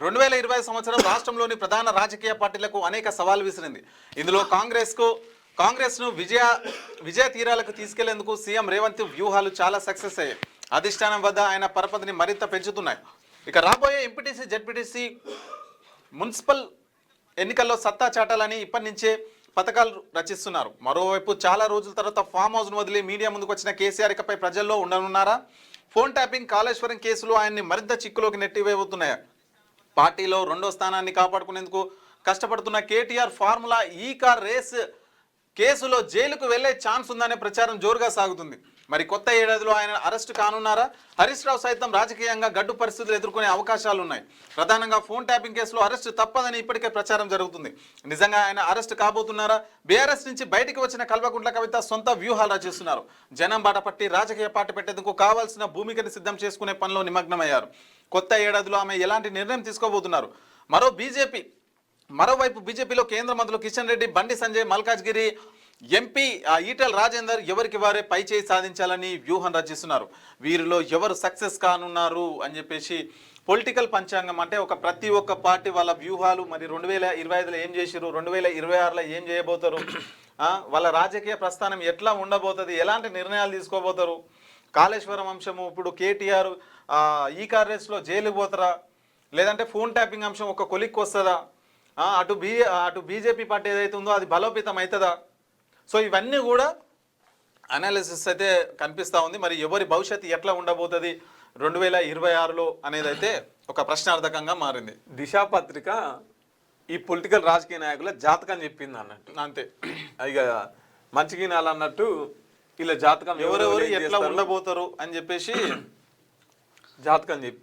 2020 సంవత్సరం రాష్ట్రంలోని ప్రధాన రాజకీయ పార్టీలకు అనేక సవాల్ విసిరింది. ఇందులో కాంగ్రెస్ను విజయ తీరాలకు తీసుకెళ్లేందుకు సీఎం రేవంత్ వ్యూహాలు చాలా సక్సెస్ అయ్యాయి. అధిష్టానం వద్ద ఆయన పరపతిని మరింత పెంచుతున్నాయి. ఇక రాబోయే ఎంపీటీసీ, జెడ్పీటీసీ, మున్సిపల్ ఎన్నికల్లో సత్తా చాటాలని ఇప్పటి నుంచే పథకాలు రచిస్తున్నారు. మరోవైపు చాలా రోజుల తర్వాత ఫామ్ హౌస్ను వదిలి మీడియా ముందుకు వచ్చిన కేసీఆర్ ఇకపై ప్రజల్లో ఉండనున్నారా? ఫోన్ ట్యాపింగ్, కాళేశ్వరం కేసులు ఆయన్ని మరింత చిక్కులోకి నెట్టివేయబోతున్నాయా? పార్టీలో రెండో స్థానాన్ని కాపాడుకునేందుకు కష్టపడుతున్న కేటీఆర్ ఫార్ములా ఈ కార్ రేస్ కేసులో జైలుకు వెళ్లే ఛాన్స్ ఉందనే ప్రచారం జోరుగా సాగుతుంది. మరి కొత్త ఏడాదిలో ఆయన అరెస్టు కానున్నారా? హరీష్ రావు సైతం రాజకీయంగా గడ్డు పరిస్థితులు ఎదుర్కొనే అవకాశాలు ఉన్నాయి. ప్రధానంగా ఫోన్ ట్యాపింగ్ కేసులో అరెస్టు తప్పదని ఇప్పటికే ప్రచారం జరుగుతుంది. నిజంగా ఆయన అరెస్టు కాబోతున్నారా? బీఆర్ఎస్ నుంచి బయటికి వచ్చిన కల్వకుంట్ల కవిత సొంత వ్యూహాలు రచిస్తున్నారు. జనం బాట పట్టి రాజకీయ పార్టీ పెట్టేందుకు కావాల్సిన భూమికని సిద్ధం చేసుకునే పనిలో నిమగ్నమయ్యారు. కొత్త ఏడాదిలో ఆమె ఎలాంటి నిర్ణయం తీసుకోబోతున్నారు? మరోవైపు బీజేపీలో కేంద్ర మంత్రులు కిషన్ రెడ్డి, బండి సంజయ్, మల్కాజ్గిరి ఎంపీ ఈటెల రాజేందర్ ఎవరికి వారే పై చేయి సాధించాలని వ్యూహం రచిస్తున్నారు. వీరిలో ఎవరు సక్సెస్ కానున్నారు అని చెప్పేసి పొలిటికల్ పంచాంగం అంటే ప్రతి ఒక్క పార్టీ వాళ్ళ వ్యూహాలు, మరి 2025లో ఏం చేసిరు, 2026లో ఏం చేయబోతారు, వాళ్ళ రాజకీయ ప్రస్థానం ఎట్లా ఉండబోతుంది, ఎలాంటి నిర్ణయాలు తీసుకోబోతారు, కాళేశ్వరం అంశము, ఇప్పుడు కేటీఆర్ ఈ కార్ రేస్లో జైలుకు పోతారా, లేదంటే ఫోన్ ట్యాపింగ్ అంశం ఒక కొలిక్కి వస్తుందా, అటు బీజేపీ పార్టీ ఏదైతే ఉందో అది బలోపేతం అవుతుందా? సో ఇవన్నీ కూడా అనాలిసిస్ అయితే కనిపిస్తూ ఉంది. మరి ఎవరి భవిష్యత్తు ఎట్లా ఉండబోతుంది 2026లో అనేది అయితే ఒక ప్రశ్నార్థకంగా మారింది. దిశా పత్రిక ఈ పొలిటికల్ రాజకీయ నాయకుల జాతకం చెప్పింది అన్నట్టు, అంతే. ఇక మంచికి అన్నట్టు ఇలా జాతకం ఎవరెవరు ఎట్లా ఉండబోతారు అని చెప్పేసి జాతకం చెప్పి